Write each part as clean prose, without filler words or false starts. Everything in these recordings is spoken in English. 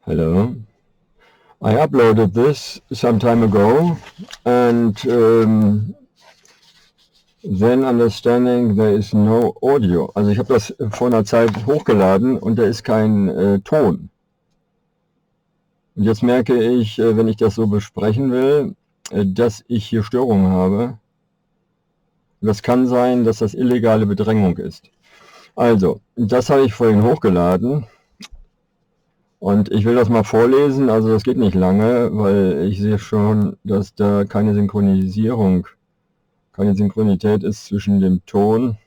Hello. I uploaded this some time ago and then understanding there is no audio. Also ich habe das vor einer Zeit hochgeladen und da ist kein Ton. Und jetzt merke ich, wenn ich das so besprechen will, dass ich hier Störungen habe. Das kann sein, dass das illegale Bedrängung ist. Also, das habe ich vorhin hochgeladen. Und ich will das mal vorlesen, also das geht nicht lange, weil ich sehe schon, dass da keine Synchronisierung, keine Synchronität ist zwischen dem Ton.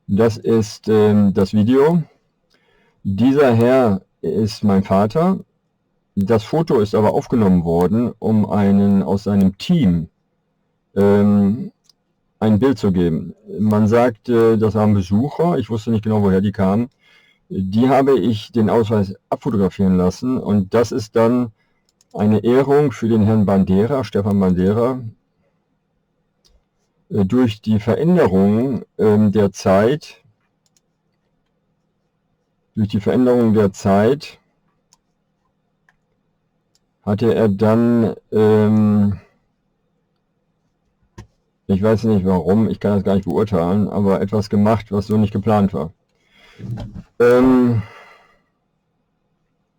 Das ist das Video. Dieser Herr ist mein Vater. Das Foto ist aber aufgenommen worden, um einen aus seinem Team ein Bild zu geben. Man sagt, das waren Besucher, ich wusste nicht genau, woher die kamen. Die habe ich den Ausweis abfotografieren lassen und das ist dann eine Ehrung für den Herrn Bandera, Stefan Bandera, durch die Veränderung der Zeit, hatte er dann ich weiß nicht warum, ich kann das gar nicht beurteilen, aber etwas gemacht, was so nicht geplant war.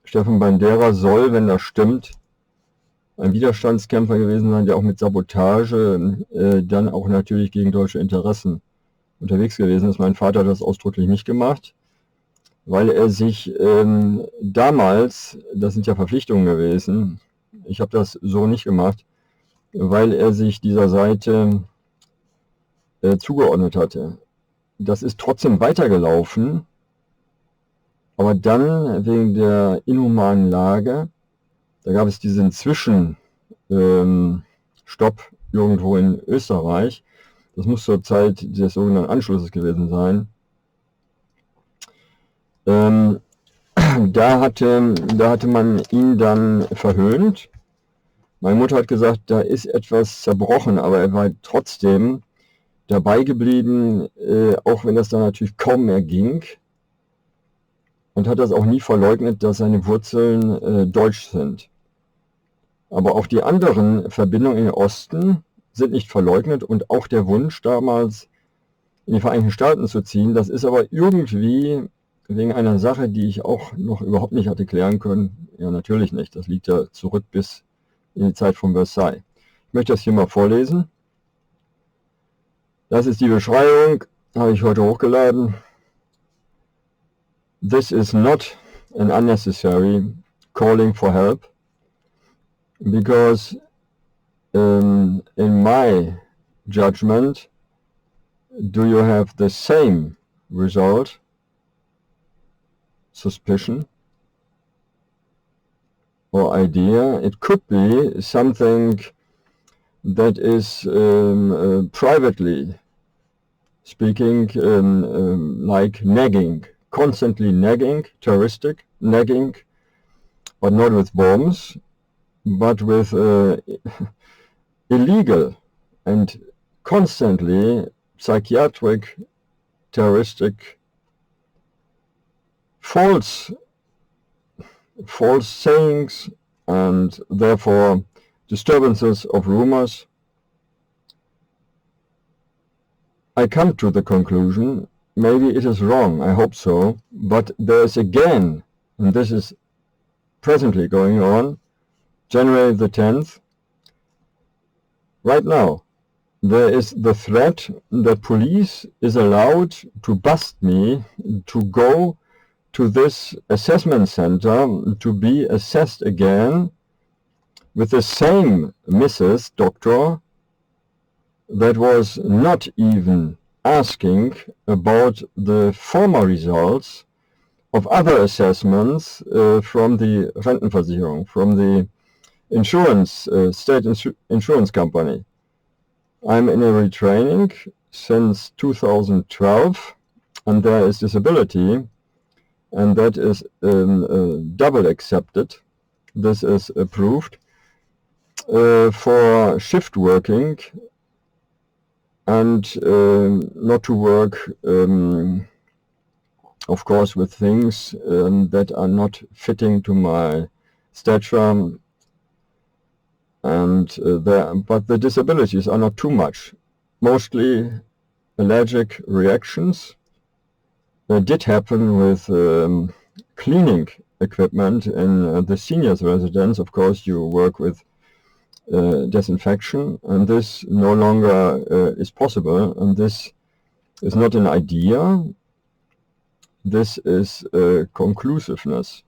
Stefan Bandera soll, wenn das stimmt, ein Widerstandskämpfer gewesen sein, der auch mit Sabotage dann auch natürlich gegen deutsche Interessen unterwegs gewesen ist. Mein Vater hat das ausdrücklich nicht gemacht, weil er sich damals, das sind ja Verpflichtungen gewesen, ich habe das so nicht gemacht, weil er sich dieser Seite zugeordnet hatte. Das ist trotzdem weitergelaufen, aber dann wegen der inhumanen Lage, da gab es diesen Zwischenstopp irgendwo in Österreich, das muss zur Zeit des sogenannten Anschlusses gewesen sein. Da hatte man ihn dann verhöhnt. Meine Mutter hat gesagt, da ist etwas zerbrochen, aber er war trotzdem dabei geblieben, auch wenn das dann natürlich kaum mehr ging, und hat das auch nie verleugnet, dass seine Wurzeln deutsch sind. Aber auch die anderen Verbindungen in den Osten sind nicht verleugnet und auch der Wunsch damals in die Vereinigten Staaten zu ziehen, das ist aber irgendwie wegen einer Sache, die ich auch noch überhaupt nicht hatte klären können, ja natürlich nicht, das liegt ja zurück bis in die Zeit von Versailles. Ich möchte das hier mal vorlesen. Das ist die Beschreibung, habe ich heute hochgeladen. This is not an unnecessary calling for help, because in my judgment, do you have the same result, suspicion or idea? It could be something that is privately speaking like nagging, constantly nagging, terroristic nagging, but not with bombs, but with illegal and constantly psychiatric, terroristic, false sayings, and therefore disturbances of rumors. I come to the conclusion, maybe it is wrong, I hope so, but there is again, and this is presently going on, January the 10th, right now, there is the threat that police is allowed to bust me to go to this assessment center to be assessed again with the same Mrs. Doctor that was not even asking about the former results of other assessments from the Rentenversicherung, from the insurance, state insurance company. I'm in a retraining since 2012, and there is disability, and that is double accepted. This is approved for shift working and not to work of course with things that are not fitting to my stature, and but the disabilities are not too much. Mostly allergic reactions. That did happen with cleaning equipment in the seniors' residence. Of course, you work with disinfection, and this no longer is possible, and this is not an idea. This is conclusiveness.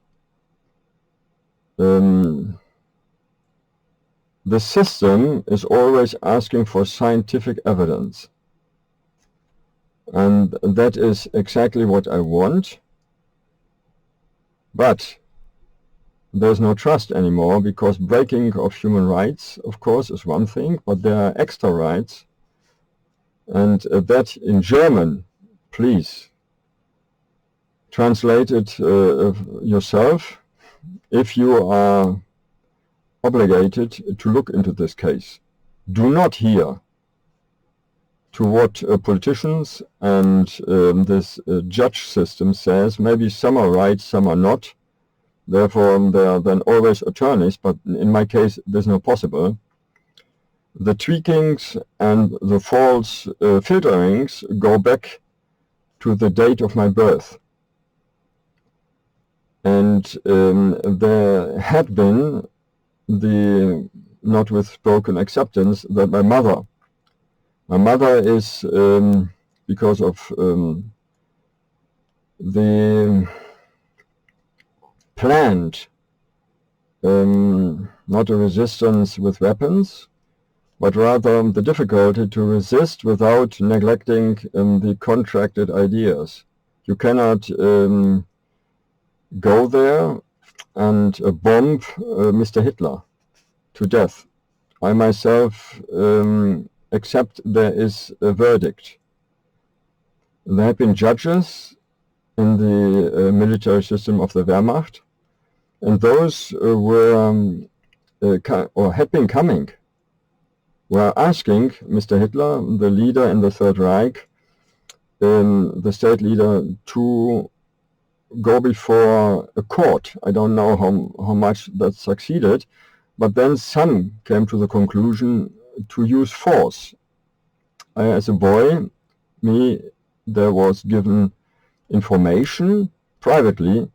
The system is always asking for scientific evidence, and that is exactly what I want, but there's no trust anymore, because breaking of human rights, of course, is one thing, but there are extra rights, and that in German, please translate it yourself if you are obligated to look into this case. Do not hear to what politicians and this judge system says. Maybe some are right, some are not. Therefore, there are then always attorneys, but in my case, there's no possible. The tweakings and the false filterings go back to the date of my birth. And there had been the not with spoken acceptance that my mother is, because of the planned, not a resistance with weapons, but rather the difficulty to resist without neglecting the contracted ideas. You cannot go there and bomb Mr. Hitler to death. I myself accept there is a verdict. There have been judges in the military system of the Wehrmacht, and those were or had been coming, were asking Mr. Hitler, the leader in the Third Reich, the state leader, to go before a court. I don't know how much that succeeded, but then some came to the conclusion to use force. As a boy, there was given information privately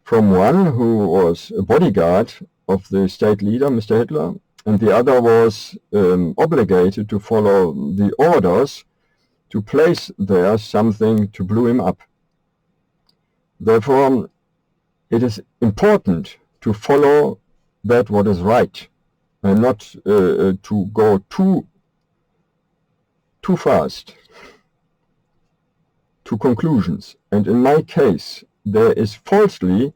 from one who was a bodyguard of the state leader, Mr. Hitler, and the other was obligated to follow the orders to place there something to blow him up. Therefore, it is important to follow that what is right, and not to go too fast to conclusions. And in my case, there is falsely,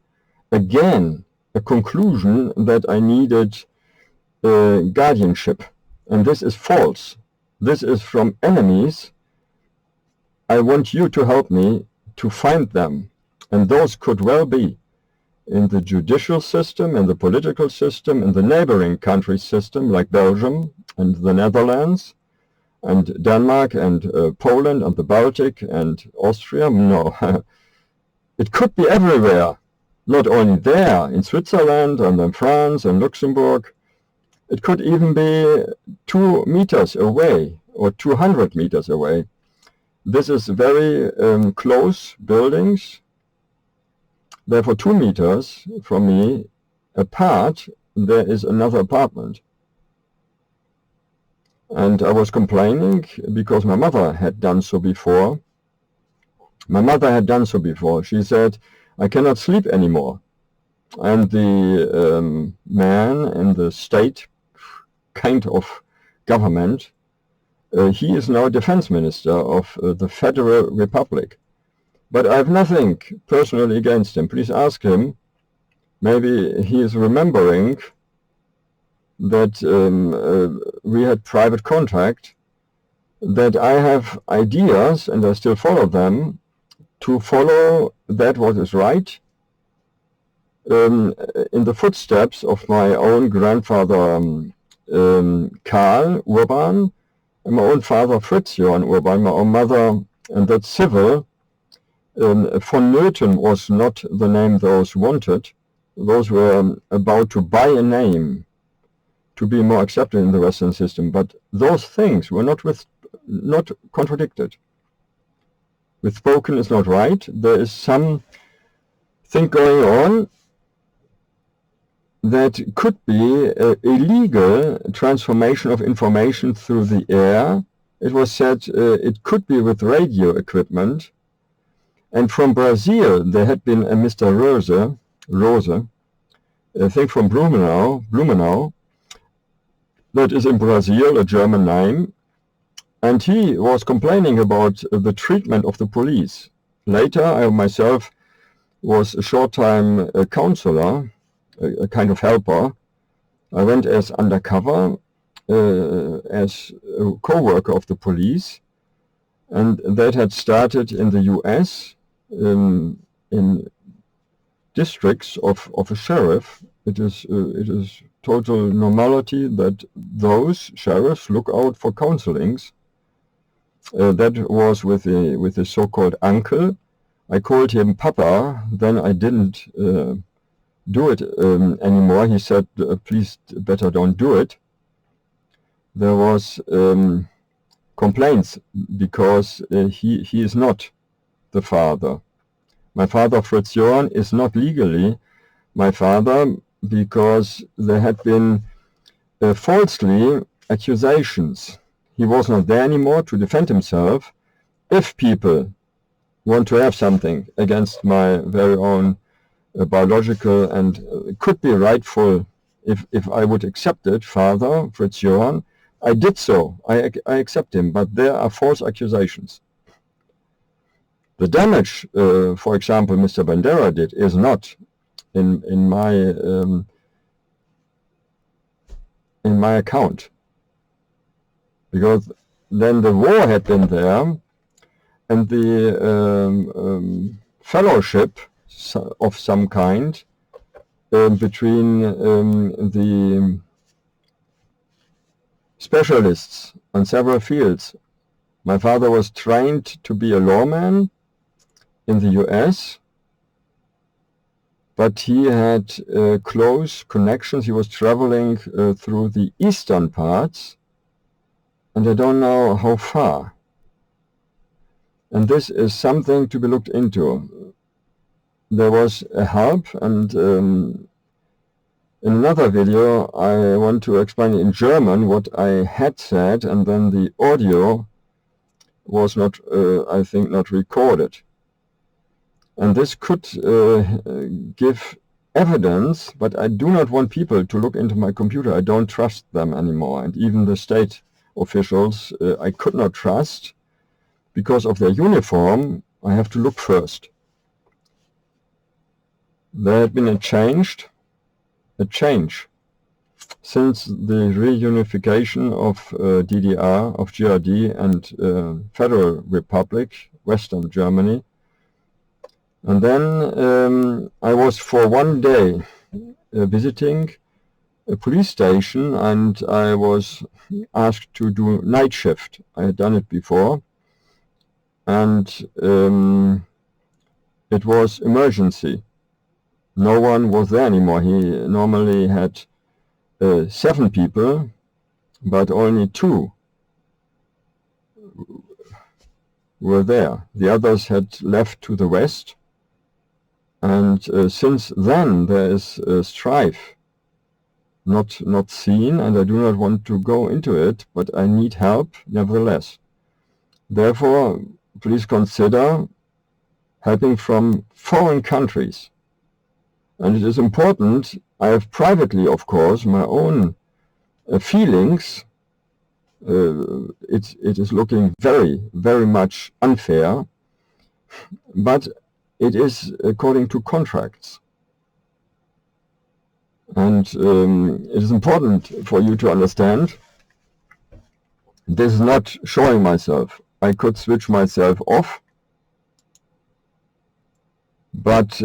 again, a conclusion that I needed guardianship. And this is false. This is from enemies. I want you to help me to find them. And those could well be in the judicial system, in the political system, in the neighboring country system, like Belgium and the Netherlands, and Denmark, and Poland, and the Baltic, and Austria. No, it could be everywhere, not only there, in Switzerland, and in France, and Luxembourg. It could even be 2 meters away, or 200 meters away. This is very close buildings. Therefore, 2 meters from me apart, there is another apartment. And I was complaining because my mother had done so before. She said, I cannot sleep anymore. And the man in the state kind of government, he is now defense minister of the Federal Republic. But I have nothing personally against him. Please ask him. Maybe he is remembering that we had private contact, that I have ideas, and I still follow them, to follow that what is right, in the footsteps of my own grandfather Karl Urban, and my own father Fritz Johann Urban, my own mother, and that's civil, Vonnöten was not the name those wanted. Those were about to buy a name to be more accepted in the Western system, but those things were not contradicted. With spoken is not right. There is some thing going on that could be a illegal transformation of information through the air. It was said it could be with radio equipment. And from Brazil, there had been a Mr. Rose, I think from Blumenau, that is in Brazil, a German name, and he was complaining about the treatment of the police. Later, I myself was a short time a counselor, a kind of helper. I went as undercover, as a co-worker of the police, and that had started in the US, in districts of a sheriff. It is total normality that those sheriffs look out for counselings. That was with the so-called uncle. I called him Papa, then I didn't do it anymore. He said, please better don't do it. There was complaints because he is not the father. My father, Fritz Johann, is not legally my father because there had been falsely accusations. He was not there anymore to defend himself. If people want to have something against my very own biological and could be rightful, if I would accept it, father, Fritz Johann, I did so. I accept him, but there are false accusations. The damage, for example, Mr. Bandera did, is not in my account, because then the war had been there, and the fellowship of some kind between the specialists on several fields. My father was trained to be a lawman in the US, but he had close connections. He was traveling through the eastern parts, and I don't know how far. And this is something to be looked into. There was a help, and in another video I want to explain in German what I had said, and then the audio was not, I think, not recorded. And this could give evidence, but I do not want people to look into my computer. I don't trust them anymore. And even the state officials I could not trust because of their uniform. I have to look first. There had been a change since the reunification of DDR, of GRD and Federal Republic, Western Germany. And then I was for one day visiting a police station, and I was asked to do night shift. I had done it before, and it was emergency. No one was there anymore. He normally had 7 people, but only 2 were there. The others had left to the west. And since then there is strife, not seen, and I do not want to go into it, but I need help nevertheless. Therefore, please consider helping from foreign countries. And it is important. I have privately, of course, my own feelings. It is looking very, very much unfair, but it is according to contracts. And it is important for you to understand, this is not showing myself. I could switch myself off, but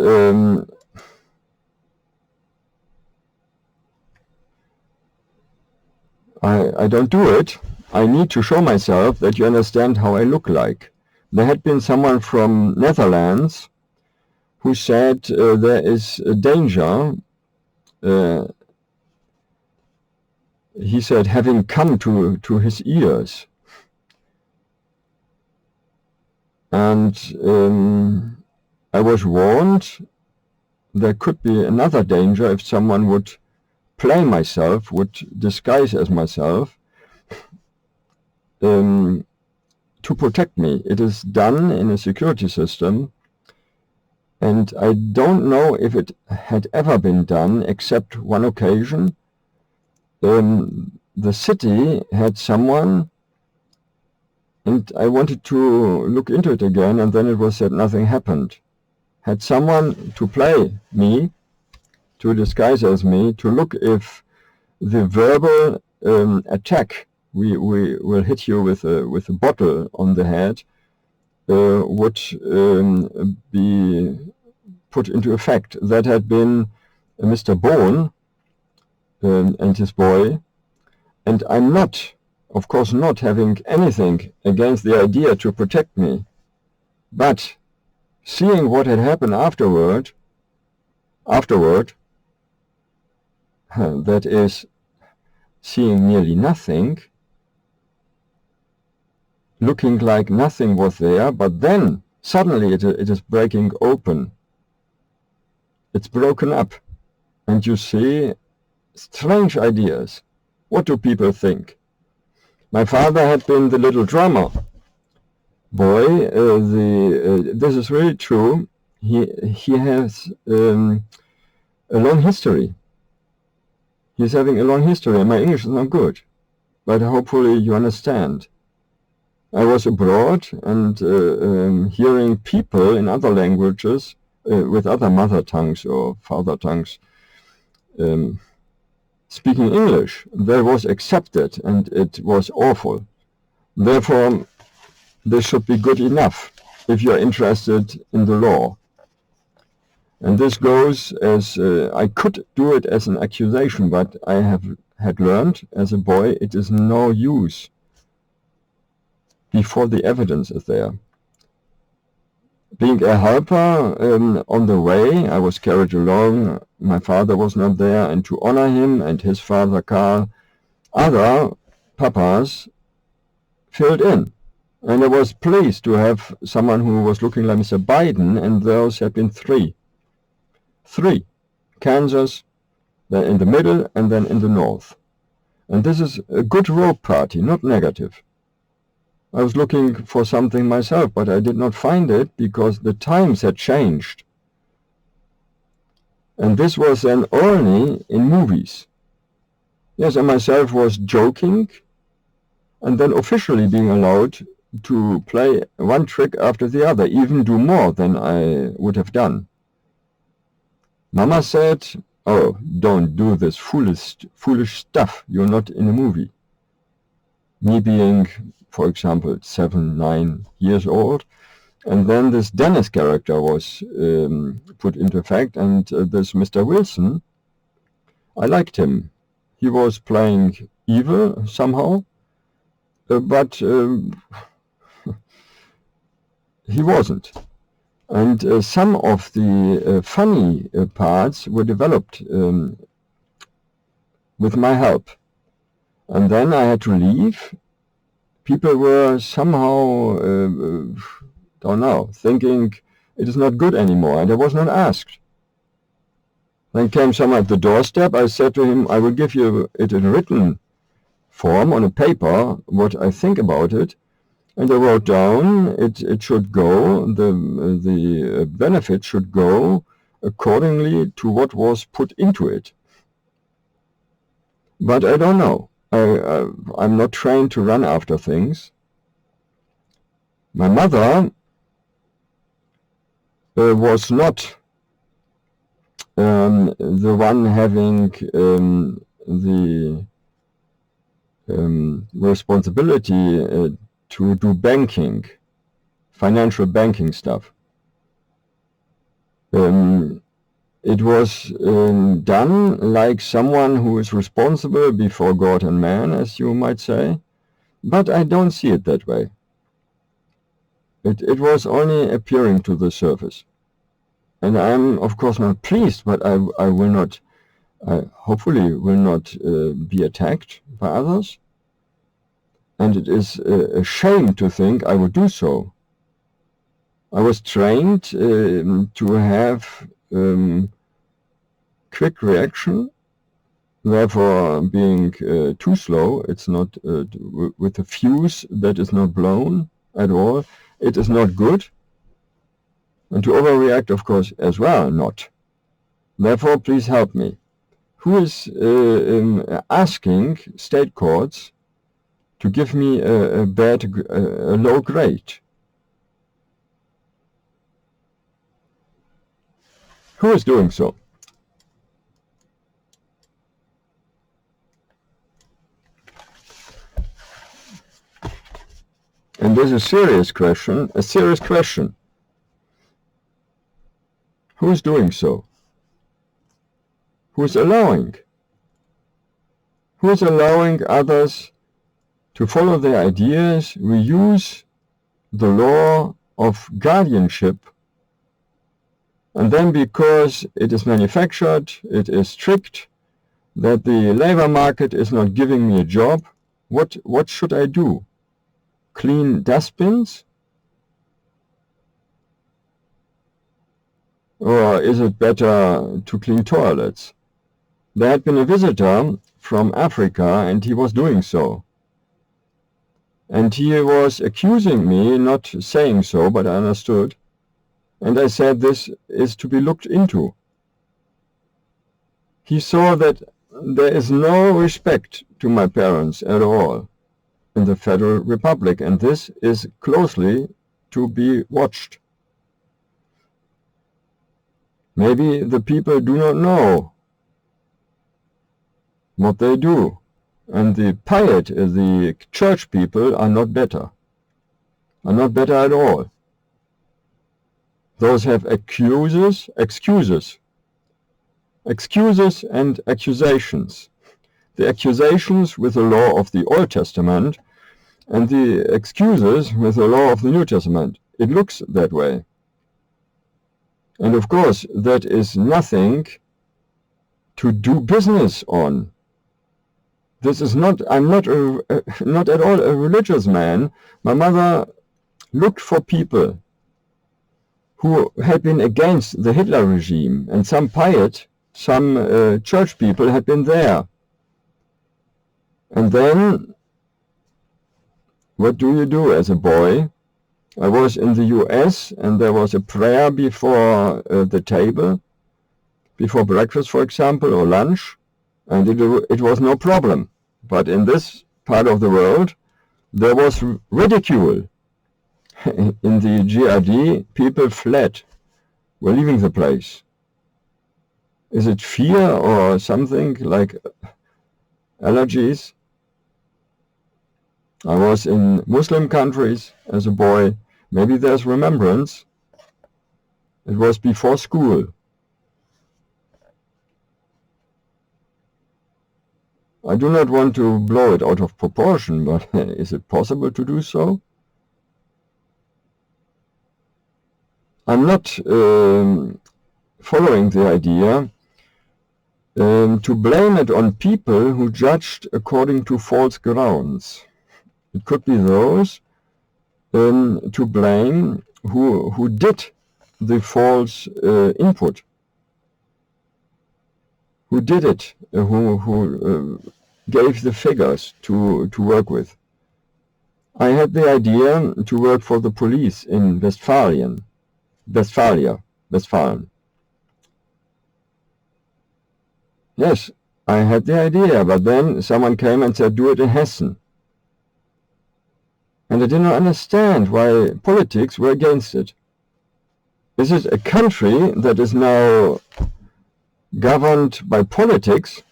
I don't do it. I need to show myself that you understand how I look like. there had been someone from Netherlands who said there is a danger, he said, having come to his ears. And I was warned there could be another danger if someone would play myself, would disguise as myself, to protect me. It is done in a security system, and I don't know if it had ever been done except one occasion. The city had someone, and I wanted to look into it again, and then it was said nothing happened. Had someone to play me, to disguise as me, to look if the verbal attack, we will hit you with a bottle on the head, would be put into effect. That had been Mr. Bohn and his boy, and I'm not, of course, not having anything against the idea to protect me, but seeing what had happened afterward, that is, seeing nearly nothing, looking like nothing was there, but then suddenly it is breaking open. It's broken up, and you see strange ideas. What do people think? My father had been the little drummer boy. This is really true. He has a long history. He's having a long history, and my English is not good, but hopefully you understand. I was abroad and hearing people in other languages with other mother tongues or father tongues speaking English. That was accepted, and it was awful. Therefore, this should be good enough if you're interested in the law. And this goes as, I could do it as an accusation, but I had learned as a boy it is no use before the evidence is there. Being a helper on the way, I was carried along, my father was not there, and to honor him and his father Karl, other papas filled in. And I was pleased to have someone who was looking like Mr. Biden, and those had been three. Kansas, then in the middle, and then in the north. And this is a good road party, not negative. I was looking for something myself, but I did not find it because the times had changed. And this was then only in movies. Yes, I myself was joking, and then officially being allowed to play one trick after the other, even do more than I would have done. Mama said, "Oh, don't do this foolish stuff, you're not in a movie." Me being, for example, 7, 9 years old, and then this Dennis character was put into effect, and this Mr. Wilson, I liked him. He was playing evil somehow, but he wasn't. And some of the funny parts were developed with my help. And then I had to leave. People were somehow, don't know, thinking it is not good anymore, and I was not asked. Then came someone at the doorstep. I said to him, I will give you it in written form on a paper, what I think about it. And I wrote down it should go, the benefit should go accordingly to what was put into it. But I don't know. I'm not trained to run after things. My mother was not the one having the responsibility to do banking, financial banking stuff. It was done like someone who is responsible before God and man, as you might say, but I don't see it that way. It was only appearing to the surface. And I'm, of course, not pleased, but I will not, hopefully will not be attacked by others. And it is a shame to think I would do so. I was trained to have quick reaction, therefore being too slow. It's not with a fuse that is not blown at all. It is not good. And to overreact, of course, as well, not. Therefore, please help me. Who is asking state courts to give me a low grade? Who is doing so? And this is a serious question, Who is doing so? Who is allowing? Who is allowing others to follow their ideas? We use the law of guardianship, and then because it is manufactured, it is tricked, that the labor market is not giving me a job, what should I do? Clean dustbins? Or is it better to clean toilets? There had been a visitor from Africa, and he was doing so. And he was accusing me, not saying so, but I understood. And I said this is to be looked into. He saw that there is no respect to my parents at all in the Federal Republic, and this is closely to be watched. Maybe the people do not know what they do, and the the church people are not better at all. Those have excuses and accusations. The accusations with the law of the Old Testament and the excuses with the law of the New Testament. It looks that way. And of course, that is nothing to do business on. This is not, I'm not at all a religious man. My mother looked for people who had been against the Hitler regime, and some church people had been there. And then, what do you do as a boy? I was in the US, and there was a prayer before the table, before breakfast, for example, or lunch, and it was no problem. But in this part of the world, there was ridicule. In the GRD, people fled, were leaving the place. Is it fear or something like allergies? I was in Muslim countries as a boy. Maybe there's remembrance. It was before school. I do not want to blow it out of proportion, but is it possible to do so? I'm not following the idea to blame it on people who judged according to false grounds. It could be those to blame who did the false input, who did it, who gave the figures to work with. I had the idea to work for the police in Westphalen. Yes, I had the idea, but then someone came and said, do it in Hessen. And I did not understand why politics were against it. Is it a country that is now governed by politics?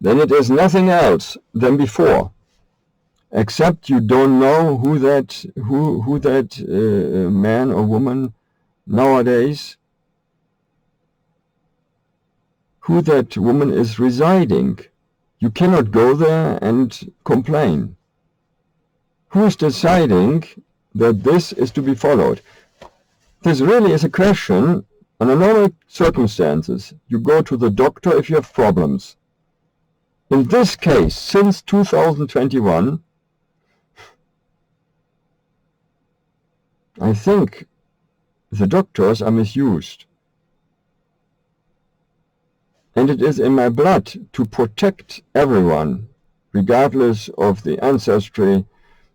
Then it is nothing else than before, except you don't know who that man or woman nowadays, who that woman is residing. You cannot go there and complain. Who is deciding that this is to be followed? This really is a question. Under normal circumstances, you go to the doctor if you have problems. In this case, since 2021, I think the doctors are misused. And it is in my blood to protect everyone, regardless of the ancestry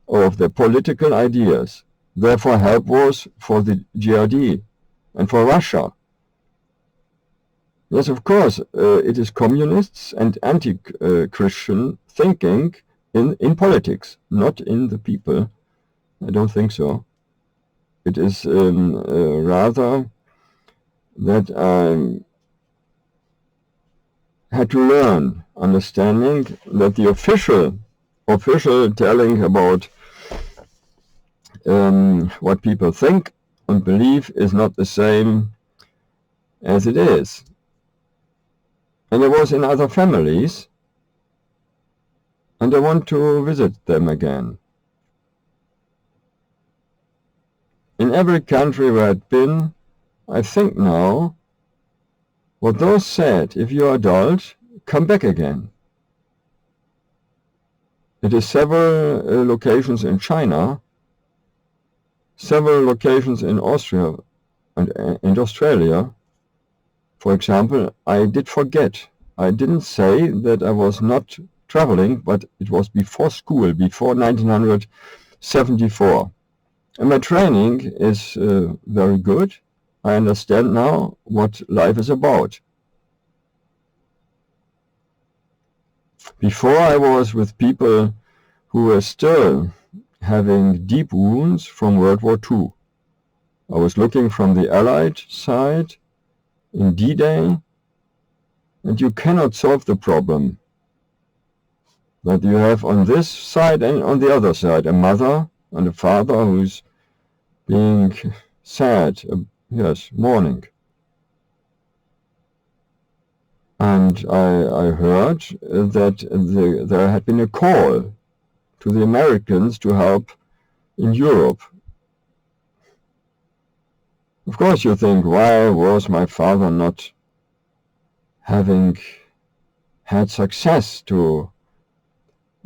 or of their political ideas. Therefore, help was for the GRD and for Russia. Yes, of course, it is communists and anti-Christian thinking in politics, not in the people. I don't think so. It is rather that I had to learn, understanding that the official telling about what people think and believe is not the same as it is. And I was in other families, and I want to visit them again. In every country where I'd been, I think now, what those said, if you're adult, come back again. It is several locations in China, several locations in Austria and in Australia. For example, I did forget. I didn't say that I was not traveling, but it was before school, before 1974. And my training is very good. I understand now what life is about. Before I was with people who were still having deep wounds from World War II. I was looking from the Allied side in D-Day, and you cannot solve the problem that you have on this side and on the other side, a mother and a father who's being sad, yes, mourning. And I heard that there had been a call to the Americans to help in Europe. Of course you think, why was my father not having had success to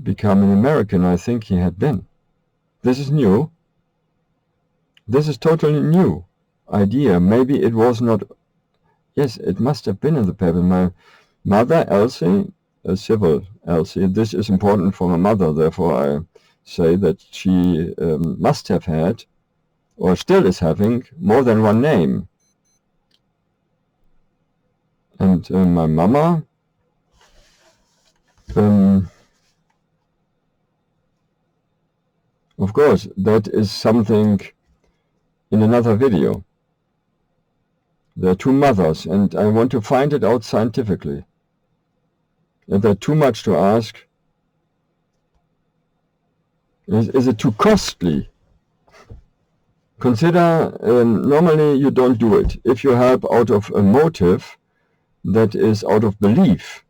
become an American? I think he had been. This is new. This is totally new idea. Maybe it was not. Yes, it must have been in the paper. My mother, Elsie, a civil Elsie, this is important for my mother, therefore I say that she must have had, or still is having, more than one name. And my mama, of course, that is something in another video. There are two mothers, and I want to find it out scientifically. Is there too much to ask? Is it too costly? Consider, normally you don't do it. If you help out of a motive that is out of belief,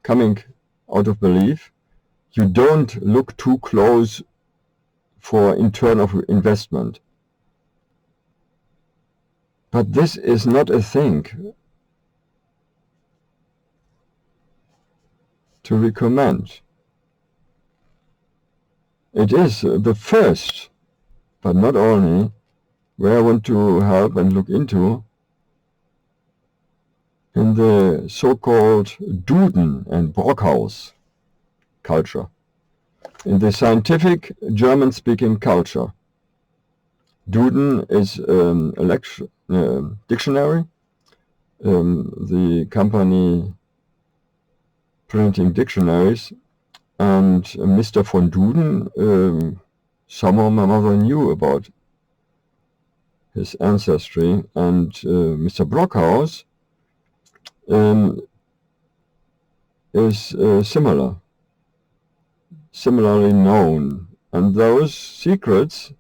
coming out of belief, you don't look too close for return of investment. But this is not a thing to recommend. It is the first, but not only, where I want to help and look into in the so-called Duden and Brockhaus culture, in the scientific German-speaking culture. Duden is a dictionary, the company printing dictionaries, and Mr. von Duden, somehow my mother knew about his ancestry, and Mr. Brockhaus is similarly known, and those secrets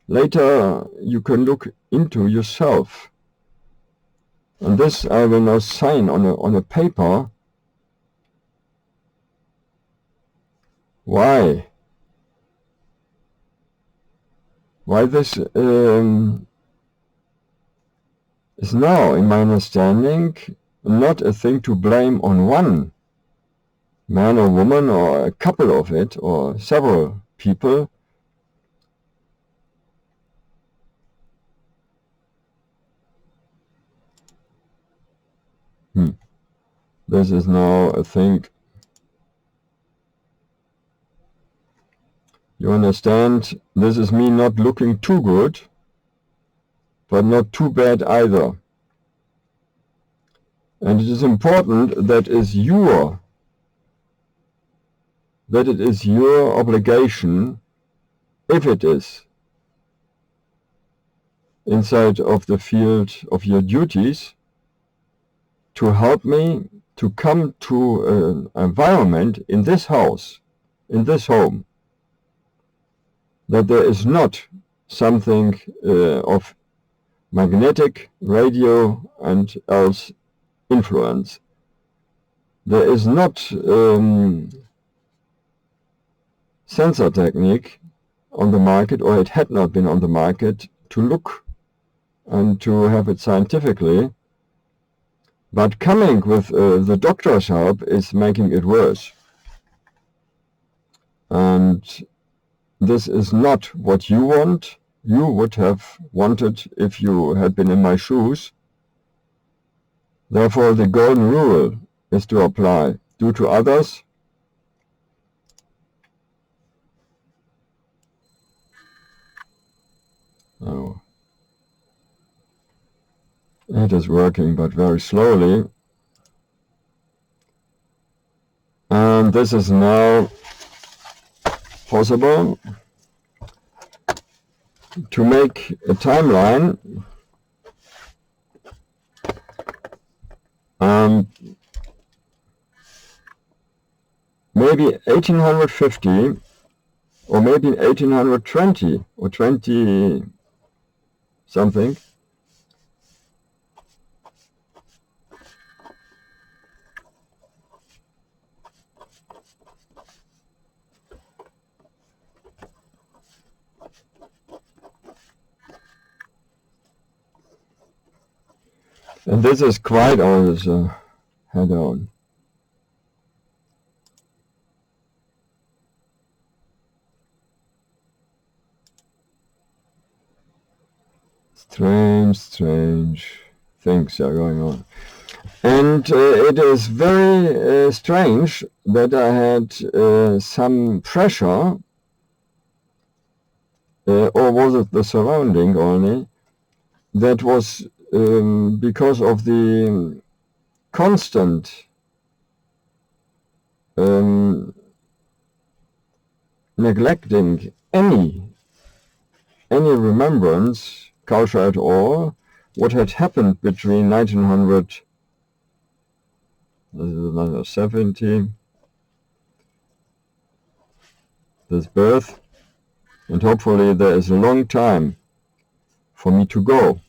later you can look into yourself. And this I will now sign on a paper. Why? Why this is now, in my understanding, not a thing to blame on one man or woman or a couple of it or several people. This is now a thing. You understand, this is me not looking too good, but not too bad either. And it is important that it is your obligation, if it is inside of the field of your duties, to help me to come to an environment in this house, in this home, that there is not something of magnetic, radio and else influence. There is not sensor technique on the market, or it had not been on the market, to look and to have it scientifically. But coming with the doctor's help is making it worse. And this is not what you want. You would have wanted if you had been in my shoes. Therefore, the golden rule is to apply. Do to others oh. It is working, but very slowly. And this is now possible to make a timeline maybe 1850 or maybe 1820 or 20 something. And this is quite always head on. Strange things are going on. And it is very strange that I had some pressure, or was it the surrounding only, that was because of the constant neglecting any remembrance, culture at all, what had happened between 1970, this birth, and hopefully there is a long time for me to go.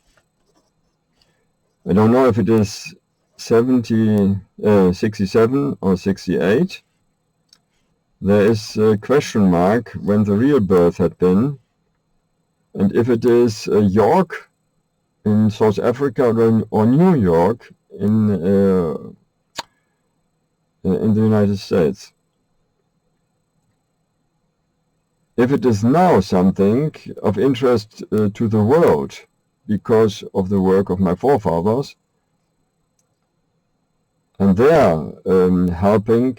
I don't know if it is 67 or 68. There is a question mark when the real birth had been, and if it is York in South Africa or New York in the United States. If it is now something of interest to the world, because of the work of my forefathers, and they are helping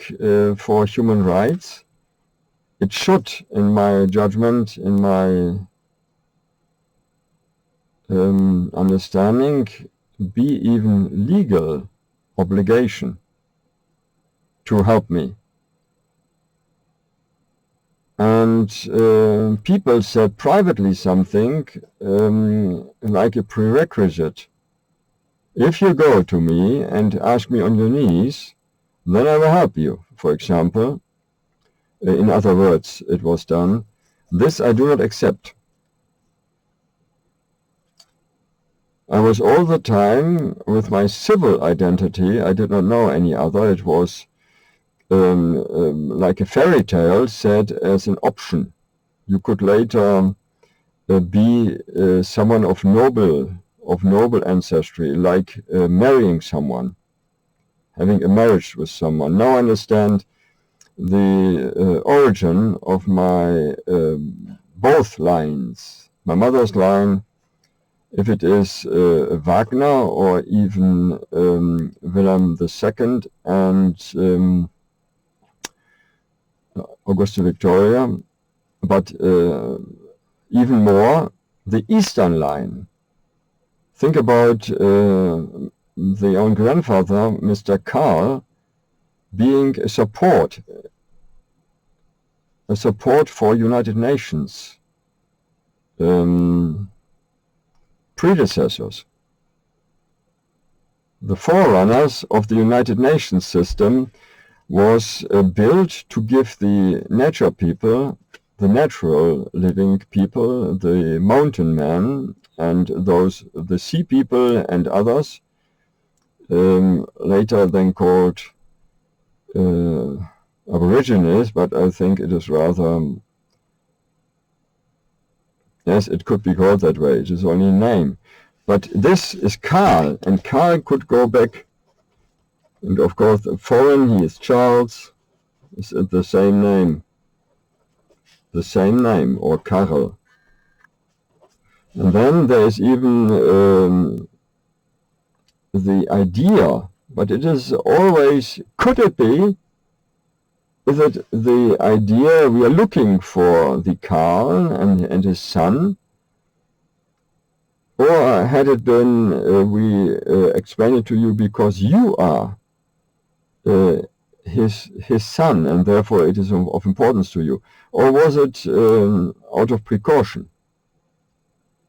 for human rights, it should, in my judgment, in my understanding, be even legal obligation to help me. And people said privately something like a prerequisite. If you go to me and ask me on your knees, then I will help you, for example. In other words, it was done. This I do not accept. I was all the time with my civil identity. I did not know any other. It was like a fairy tale said as an option. You could later be someone of noble ancestry, like marrying someone, having a marriage with someone. Now I understand the origin of my both lines. My mother's line, if it is Wagner or even Wilhelm II and Auguste Victoria, but even more the Eastern line. Think about the own grandfather, Mr. Karl, being a support for United Nations predecessors. The forerunners of the United Nations system was built to give the nature people, the natural living people, the mountain men, and the sea people and others, later then called Aborigines, but I think it is rather, yes, it could be called that way, it is only a name. But this is Karl, and Karl could go back, and of course foreign, he is Charles, is the same name, or Karl. And then there is even the idea, but it is always, could it be, is it the idea we are looking for the Karl and his son? Or had it been, we explain it to you because you are his son and therefore it is of importance to you? Or was it out of precaution?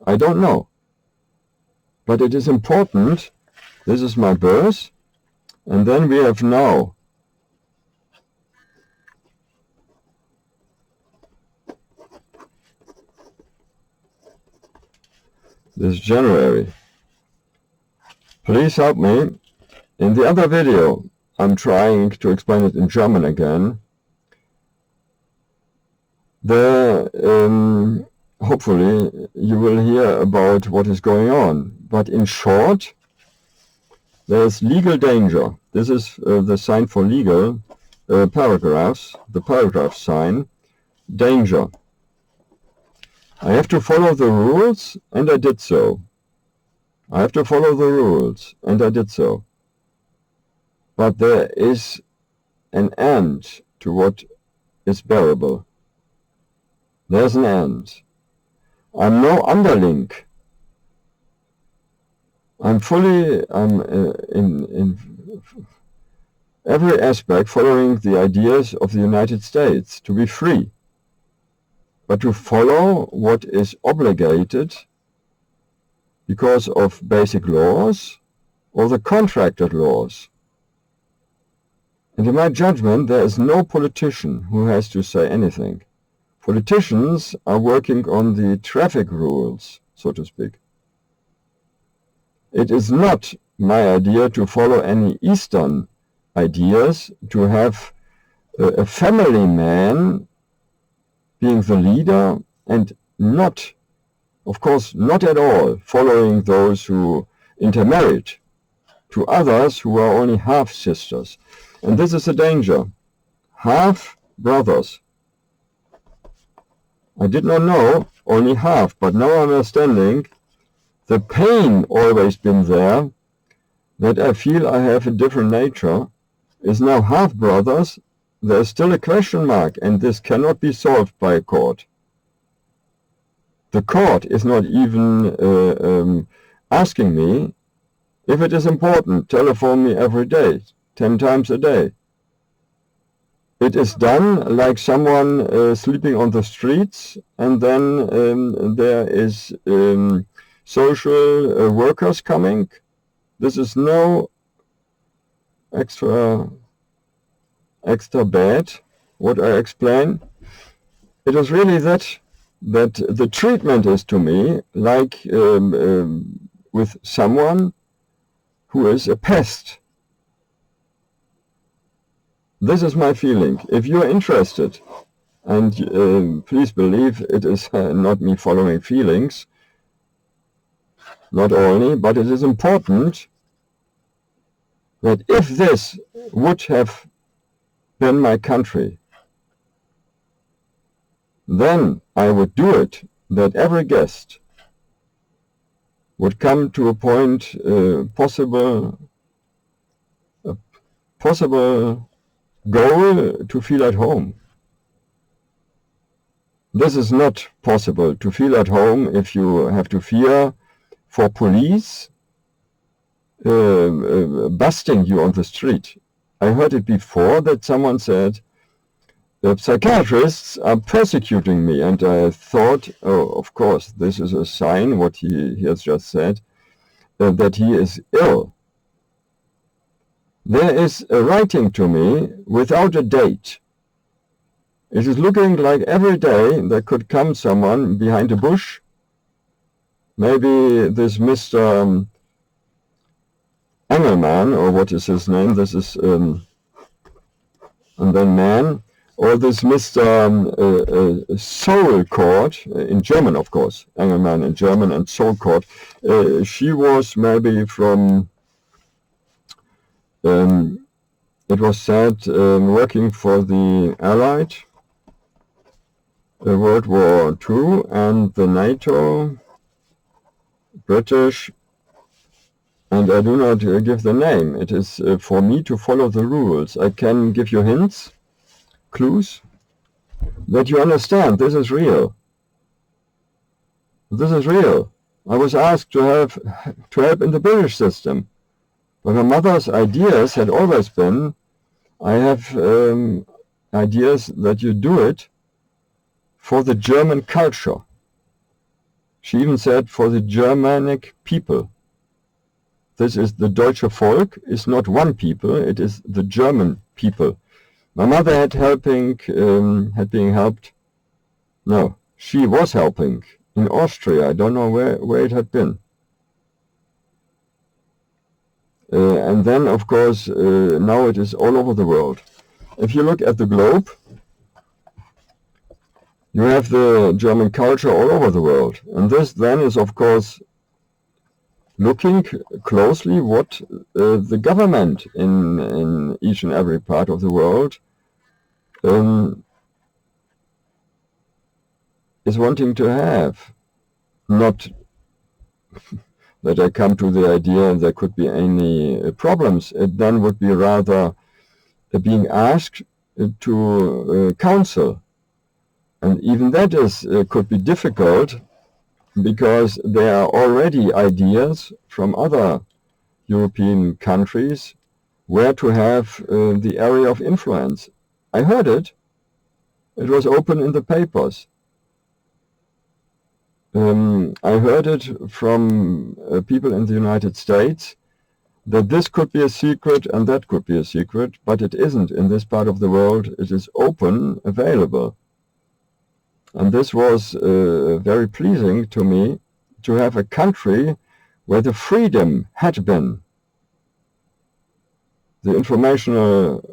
I don't know. But it is important. This is my birth. And then we have now this January. Please help me. In the other video, I'm trying to explain it in German again. There, hopefully, you will hear about what is going on. But in short, there's legal danger. This is the sign for legal paragraphs, the paragraph sign, danger. I have to follow the rules, and I did so. I have to follow the rules, and I did so. But there is an end to what is bearable. There's an end. I'm no underling. I'm in every aspect following the ideas of the United States, to be free, but to follow what is obligated because of basic laws or the contracted laws. And in my judgment, there is no politician who has to say anything. Politicians are working on the traffic rules, so to speak. It is not my idea to follow any Eastern ideas, to have a family man being the leader and not, of course, not at all following those who intermarried to others who are only half-sisters. And this is a danger. Half-brothers. I did not know only half, but now I'm understanding the pain always been there, that I feel I have a different nature, is now half-brothers. There's still a question mark, and this cannot be solved by a court. The court is not even asking me. If it is important, telephone me every day, 10 times a day. It is done like someone sleeping on the streets, and then there is social workers coming. This is no extra bad, what I explain. It is really that the treatment is to me like with someone who is a pest. This is my feeling. If you are interested, And please believe it is not me following feelings, not only, but it is important that if this would have been my country, then I would do it, that every guest would come to a point, possible goal to feel at home. This is not possible to feel at home if you have to fear for police busting you on the street. I heard it before that someone said, the psychiatrists are persecuting me, and I thought, oh, of course, this is a sign, what he has just said, that he is ill. There is a writing to me without a date. It is looking like every day there could come someone behind a bush, maybe this Mr. Engelmann, or what is his name, this is, and then man, or this Mr. Soul Court, in German of course, Engelmann in German and Soul Court. She was maybe from, it was said, working for the Allied World War II and the NATO, British, and I do not give the name. It is for me to follow the rules. I can give you hints, clues, that you understand this is real. This is real. I was asked to help in the British system, but my mother's ideas had always been, I have ideas that you do it for the German culture. She even said for the Germanic people. This is the Deutsche Volk, is not one people, it is the German people. My mother had been helped, no, she was helping in Austria, I don't know where it had been. And then, of course, now it is all over the world. If you look at the globe, you have the German culture all over the world. And this then is, of course, looking closely what the government in each and every part of the world is wanting to have. Not that I come to the idea there could be any problems. It then would be rather being asked to counsel. And even that could be difficult, because there are already ideas from other European countries where to have the area of influence. I heard it. It was open in the papers. I heard it from people in the United States that this could be a secret and that could be a secret, but it isn't in this part of the world. It is open, available. And this was very pleasing to me, to have a country where the freedom had been. The informational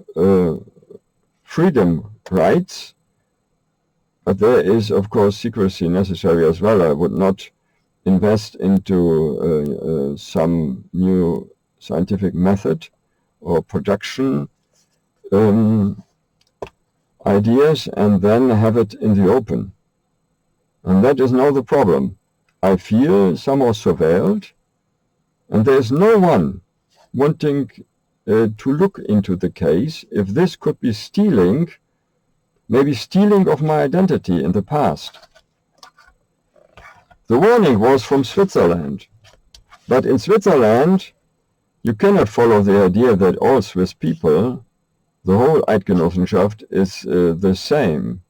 freedom rights, but there is, of course, secrecy necessary as well. I would not invest into some new scientific method or production ideas and then have it in the open. And that is now the problem. I feel somehow surveilled, and there is no one wanting to look into the case if this could be stealing, maybe stealing of my identity in the past. The warning was from Switzerland, but in Switzerland you cannot follow the idea that all Swiss people, the whole Eidgenossenschaft, is the same.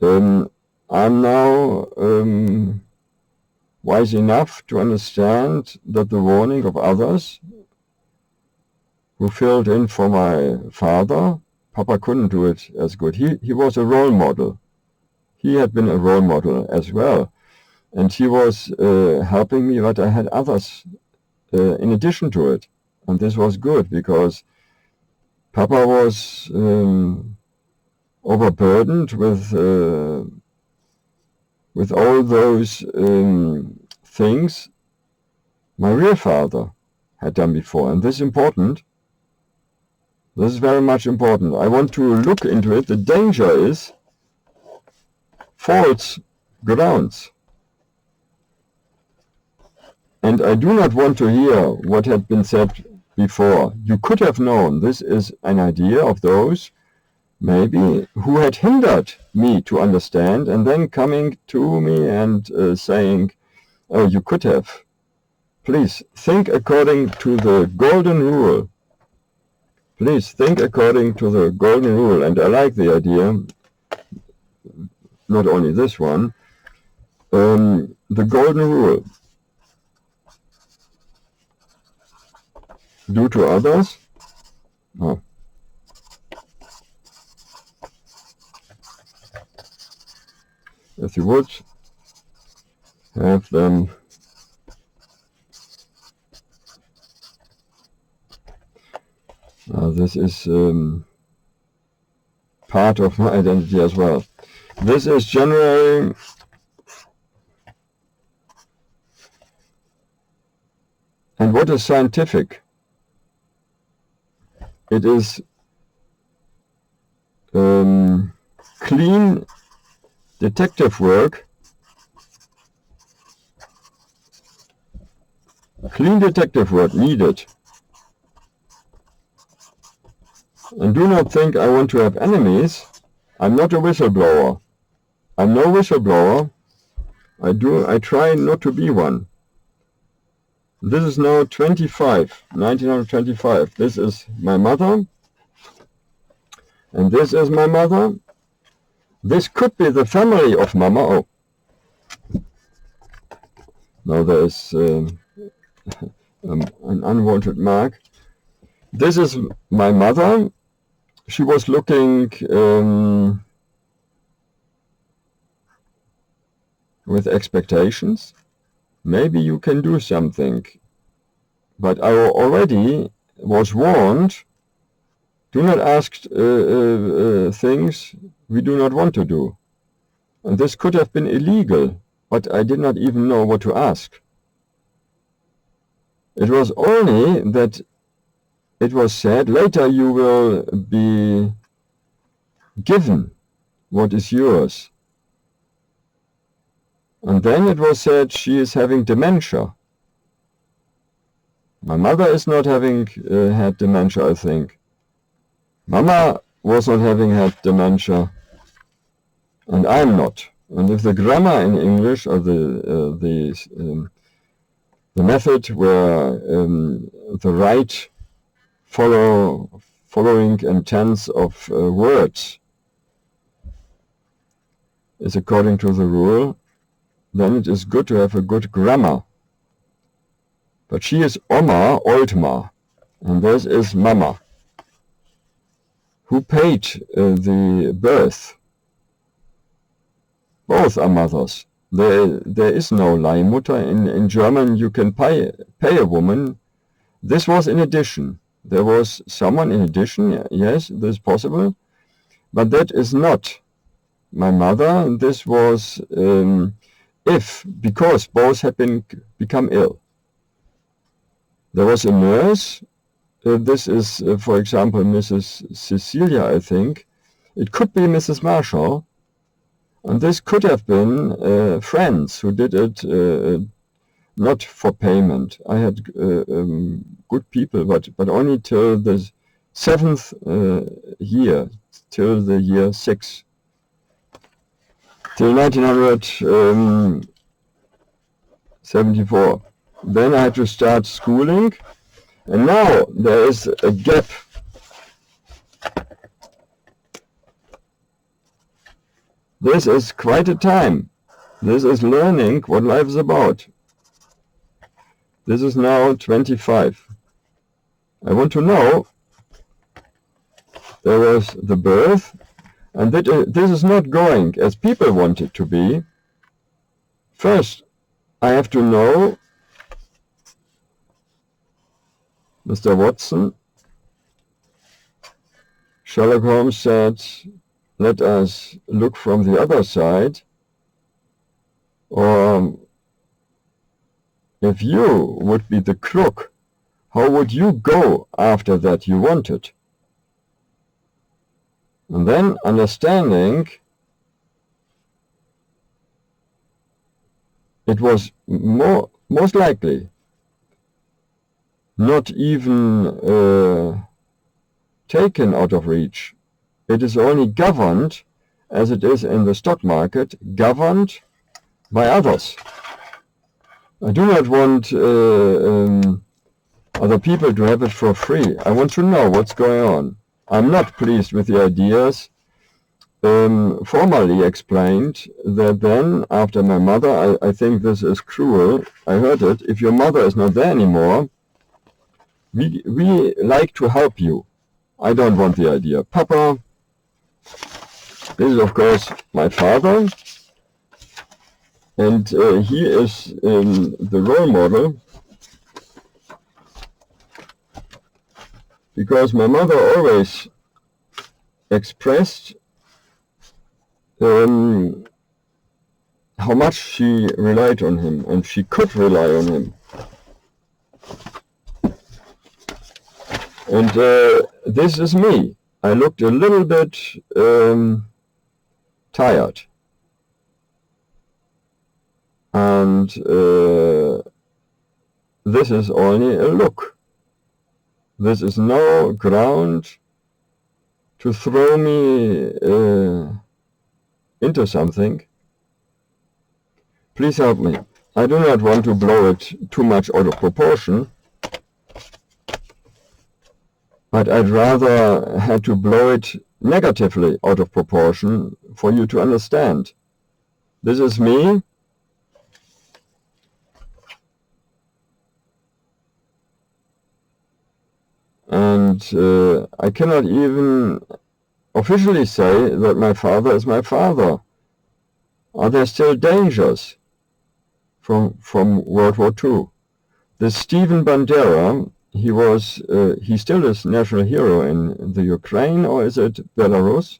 I'm now wise enough to understand that the warning of others who filled in for my father, Papa couldn't do it as good. He was a role model. He had been a role model as well. And he was helping me, but I had others in addition to it. And this was good, because Papa was overburdened with all those things my real father had done before. And this is important. This is very much important. I want to look into it. The danger is false grounds. And I do not want to hear what had been said before. You could have known. This is an idea of those, maybe, who had hindered me to understand, and then coming to me and saying, oh, you could have. Please think according to the golden rule. Please think according to the golden rule. And I like the idea, not only this one, the golden rule. Do to others. Oh. If you would have them this is part of my identity as well. This is January and what is scientific? It is clean detective work. Clean detective work needed. And do not think I want to have enemies. I'm not a whistleblower. I'm no whistleblower. I try not to be one. This is now 1925. This is my mother. And this is my mother. This could be the family of Mama. Oh. Now there is an unwanted mark. This is my mother. She was looking with expectations. Maybe you can do something. But I already was warned, do not ask things we do not want to do. And this could have been illegal, but I did not even know what to ask. It was only that it was said, later you will be given what is yours. And then it was said she is having dementia. My mother is not having had dementia, I think. Mama was not having had dementia, and I'm not. And if the grammar in English, or the method where the right following and tense of words is according to the rule, then it is good to have a good grammar. But she is Oma, Oldma, and this is Mama, who paid the birth. Both are mothers. There is no Leihmutter. In German you can pay a woman. This was in addition. There was someone in addition, yes, this is possible, but that is not my mother. This was because both had become ill. There was a nurse. This is, for example, Mrs. Cecilia, I think. It could be Mrs. Marshall. And this could have been friends who did it not for payment. I had good people, but only till the 7th year, till the year 6. Till 1974. Then I had to start schooling, and now there is a gap. This is quite a time. This is learning what life is about. This is now 25. I want to know, there was the birth, and this is not going as people want it to be. First, I have to know, Mr. Watson, Sherlock Holmes said, let us look from the other side. Or if you would be the crook, how would you go after that you wanted? And then understanding it was most likely not even taken out of reach. It is only governed, as it is in the stock market, governed by others. I do not want other people to have it for free. I want to know what's going on. I'm not pleased with the ideas formally explained that then, after my mother, I think this is cruel, I heard it, if your mother is not there anymore, we like to help you. I don't want the idea. Papa, this is of course my father, and he is the role model, because my mother always expressed how much she relied on him, and she could rely on him. And this is me. I looked a little bit tired. And this is only a look. This is no ground to throw me into something. Please help me. I do not want to blow it too much out of proportion, but I'd rather have to blow it negatively out of proportion for you to understand. This is me. And I cannot even officially say that my father is my father. Are there still dangers from World War II? This Stephen Bandera, he still is national hero in the Ukraine, or is it Belarus?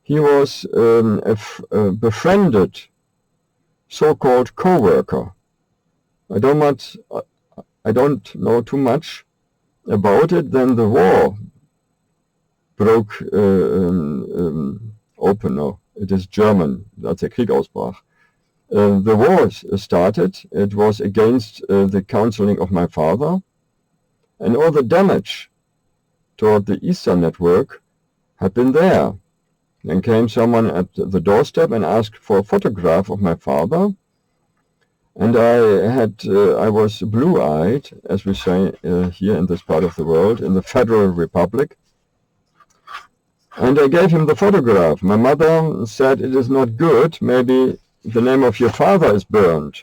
He was a befriended so-called co-worker. I don't know too much about it. Then the war broke open. No, it is German, als der Krieg ausbrach. The war started. It was against the counseling of my father, and all the damage toward the Eastern network had been there. Then came someone at the doorstep and asked for a photograph of my father, and I was blue-eyed, as we say here in this part of the world, in the Federal Republic, and I gave him the photograph. My mother said, it is not good, maybe the name of your father is burned.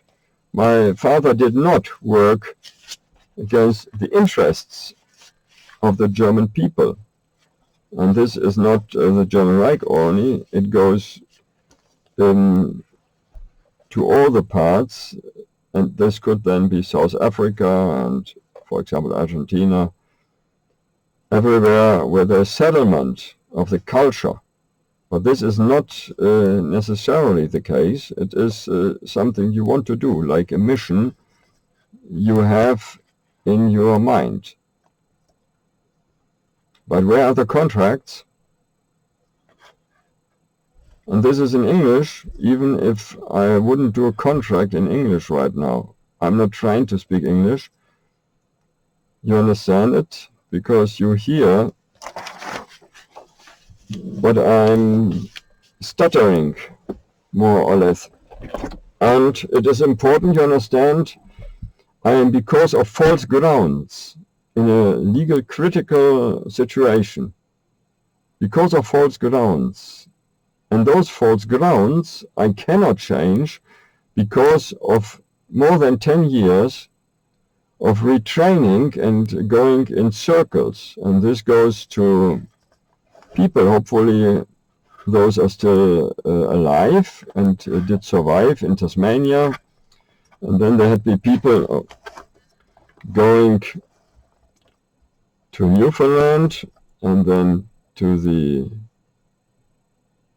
My father did not work against the interests of the German people. And this is not the German Reich only, it goes to all the parts, and this could then be South Africa and, for example, Argentina, everywhere where there's settlement of the culture. But this is not necessarily the case. It is something you want to do, like a mission you have in your mind. But where are the contracts? And this is in English, even if I wouldn't do a contract in English right now. I'm not trying to speak English. You understand it? Because you hear what I'm stuttering, more or less. And it is important you understand, I am because of false grounds in a legal critical situation. Because of false grounds. And those false grounds I cannot change because of more than 10 years of retraining and going in circles. And this goes to people, hopefully those are still alive and did survive in Tasmania. And then there had been people going to Newfoundland and then to the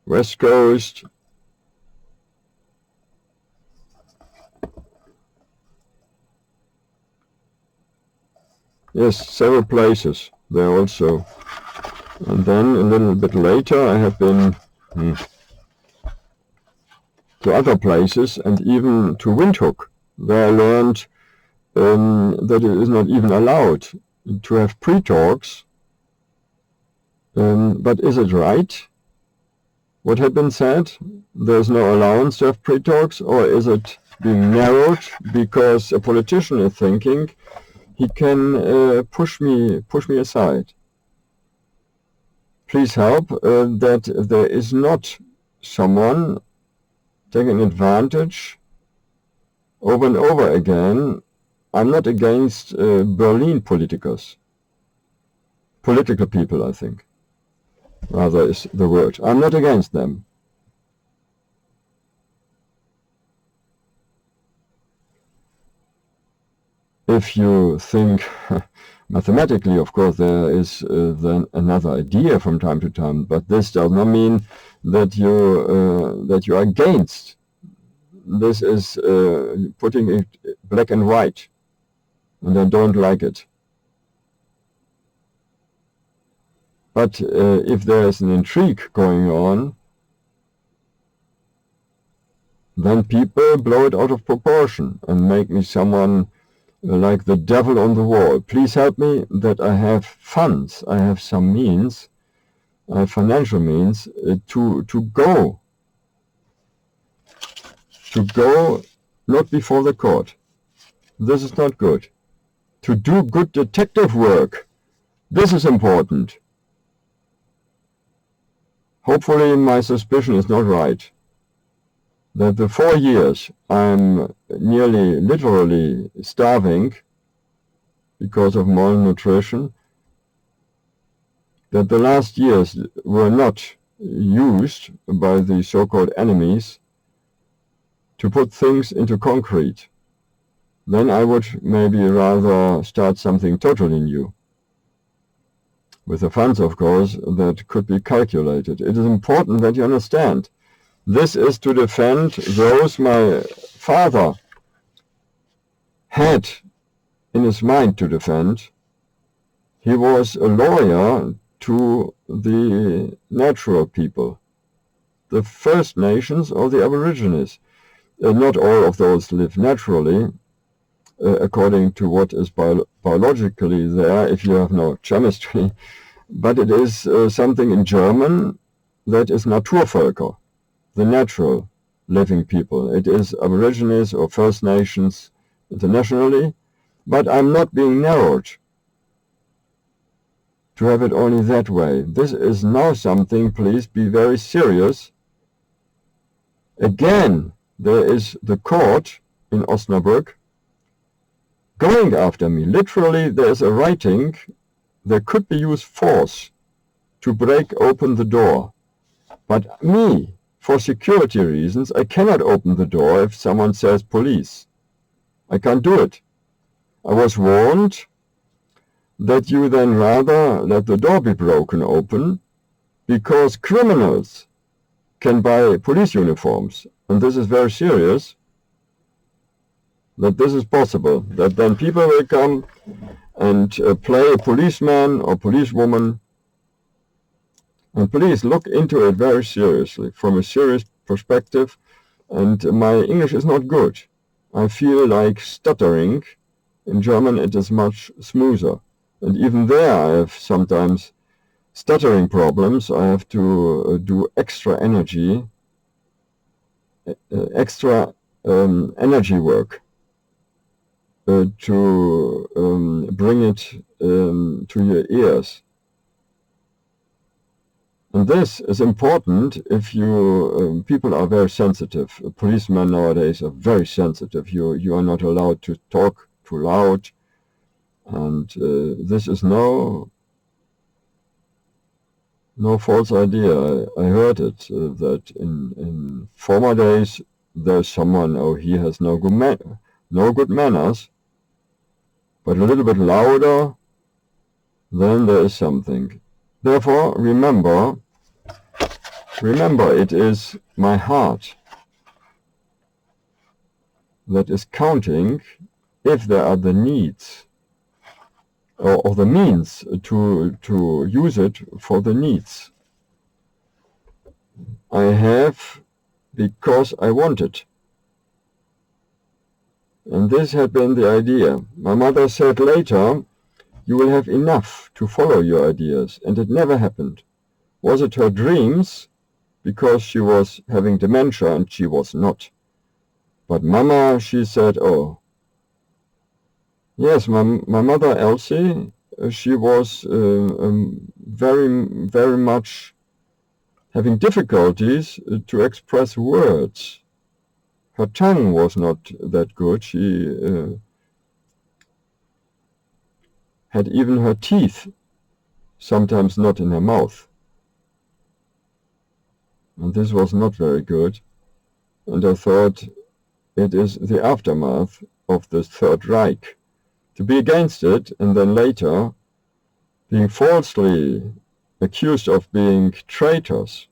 West Coast. Yes, several places there also. And then a little bit later I have been to other places and even to Windhoek, where I learned that it is not even allowed to have pre-talks. But is it right, what had been said? There's no allowance to have pre-talks, or is it being narrowed because a politician is thinking he can push me aside? Please help that there is not someone taking advantage over and over again. I'm not against Berlin politicos. Political people, I think, rather is the word. I'm not against them. If you think mathematically, of course, there is then another idea from time to time, but this does not mean that you are against. This is putting it black and white, and I don't like it. But if there is an intrigue going on, then people blow it out of proportion and make me someone like the devil on the wall. Please help me that I have funds, I have some means, I have financial means to go not before the court. This is not good. To do good detective work, this is important. Hopefully my suspicion is not right, that the 4 years I'm nearly literally starving because of malnutrition, that the last years were not used by the so-called enemies to put things into concrete, then I would maybe rather start something totally new. With the funds, of course, that could be calculated. It is important that you understand. This is to defend those my father had in his mind to defend. He was a lawyer to the natural people, the First Nations or the Aborigines. Not all of those live naturally, according to what is biologically there, if you have no chemistry, but it is something in German that is Naturvölker, the natural living people. It is Aborigines or First Nations internationally, but I'm not being narrowed to have it only that way. This is now something, please be very serious. Again, there is the court in Osnabrück going after me. Literally, there is a writing, there could be used force to break open the door. But me, for security reasons, I cannot open the door if someone says police. I can't do it. I was warned that you then rather let the door be broken open because criminals can buy police uniforms. And this is very serious, that this is possible, that then people will come and play a policeman or policewoman. And please look into it very seriously, from a serious perspective. And my English is not good. I feel like stuttering. In German it is much smoother. And even there I have sometimes stuttering problems. I have to do extra energy, energy work to bring it to your ears. And this is important if you, people are very sensitive. Policemen nowadays are very sensitive. You are not allowed to talk too loud. And this is no false idea. I heard it, that in former days there's someone, oh, he has no good manners, but a little bit louder, then there is something. Therefore, remember Remember, it is my heart that is counting if there are the needs or the means to use it for the needs I have because I want it. And this had been the idea. My mother said later, you will have enough to follow your ideas, and it never happened. Was it her dreams? Because she was having dementia and she was not. But Mama, she said, oh. Yes, my mother Elsie, she was very much having difficulties to express words. Her tongue was not that good. She had even her teeth sometimes not in her mouth. And this was not very good. And I thought it is the aftermath of the Third Reich. To be against it and then later being falsely accused of being traitors.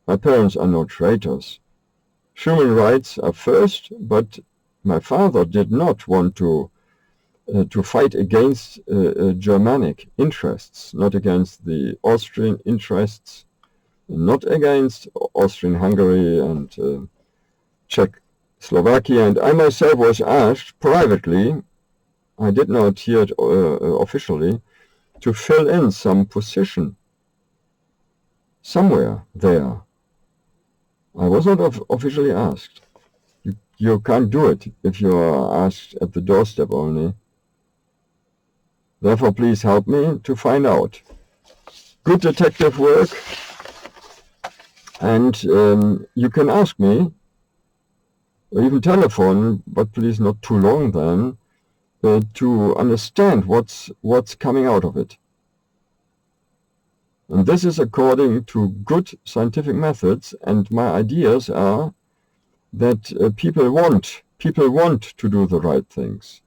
My parents are no traitors. Human rights are first, but my father did not want to fight against Germanic interests, not against the Austrian interests, not against Austrian-Hungary and Czechoslovakia. And I myself was asked privately, I did not hear it officially, to fill in some position somewhere there. I was not officially asked. You can't do it if you are asked at the doorstep only. Therefore, please help me to find out. Good detective work. And you can ask me, or even telephone, but please not too long then, to understand what's coming out of it. And this is according to good scientific methods, and my ideas are that people want to do the right things.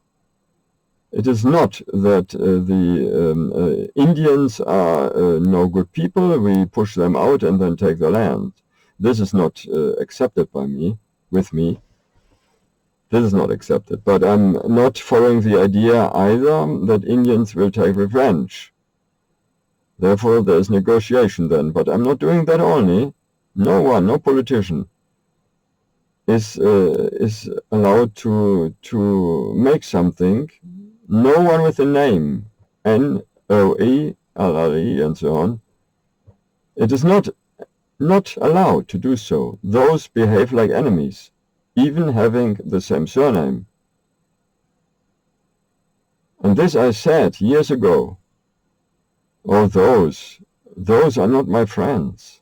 It is not that the Indians are no good people, we push them out and then take their land. This is not accepted by me, with me. This is not accepted, but I'm not following the idea either that Indians will take revenge. Therefore, there is negotiation then, but I'm not doing that only. No one, no politician is allowed to make something. No one with a name, N-O-E, L-L-E, and so on. It is not allowed to do so. Those behave like enemies, even having the same surname. And this I said years ago. Oh, those are not my friends.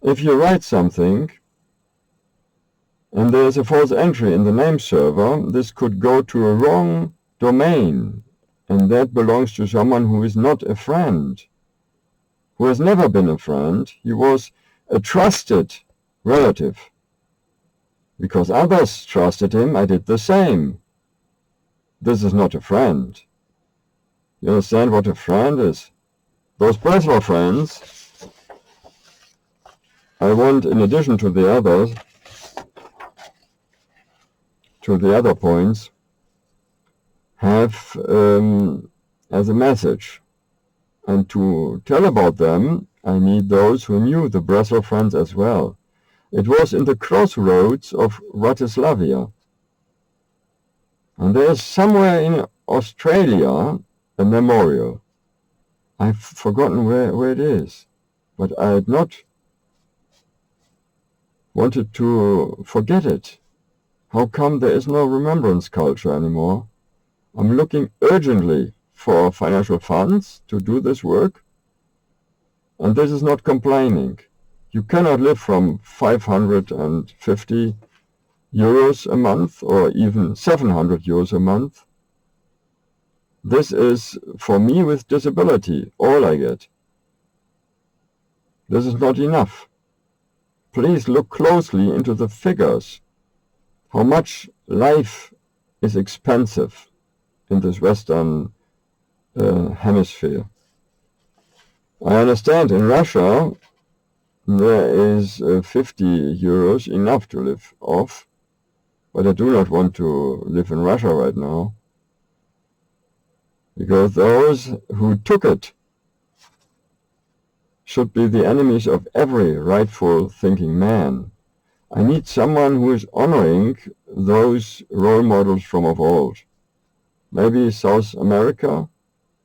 If you write something, and there is a false entry in the name server, this could go to a wrong domain, and that belongs to someone who is not a friend, who has never been a friend. He was a trusted relative. Because others trusted him, I did the same. This is not a friend. You understand what a friend is? Those personal friends, I want, in addition to the others, to the other points, have as a message. And to tell about them, I need those who knew the Brussels friends as well. It was in the crossroads of Ratislavia. And there is somewhere in Australia a memorial. I've forgotten where it is, but I had not wanted to forget it. How come there is no remembrance culture anymore? I'm looking urgently for financial funds to do this work, and this is not complaining. You cannot live from 550 euros a month or even 700 euros a month. This is, for me with disability, all I get. This is not enough. Please look closely into the figures. How much life is expensive in this Western hemisphere. I understand in Russia there is 50 euros enough to live off, but I do not want to live in Russia right now, because those who took it should be the enemies of every rightful thinking man. I need someone who is honoring those role models from of old. Maybe South America,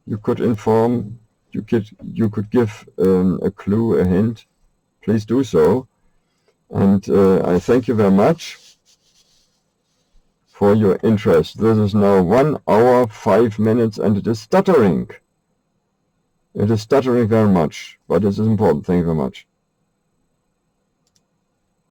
you could inform, you could give a clue, a hint. Please do so. And I thank you very much for your interest. This is now 1 hour, 5 minutes, and it is stuttering. It is stuttering very much, but it is important. Thank you very much.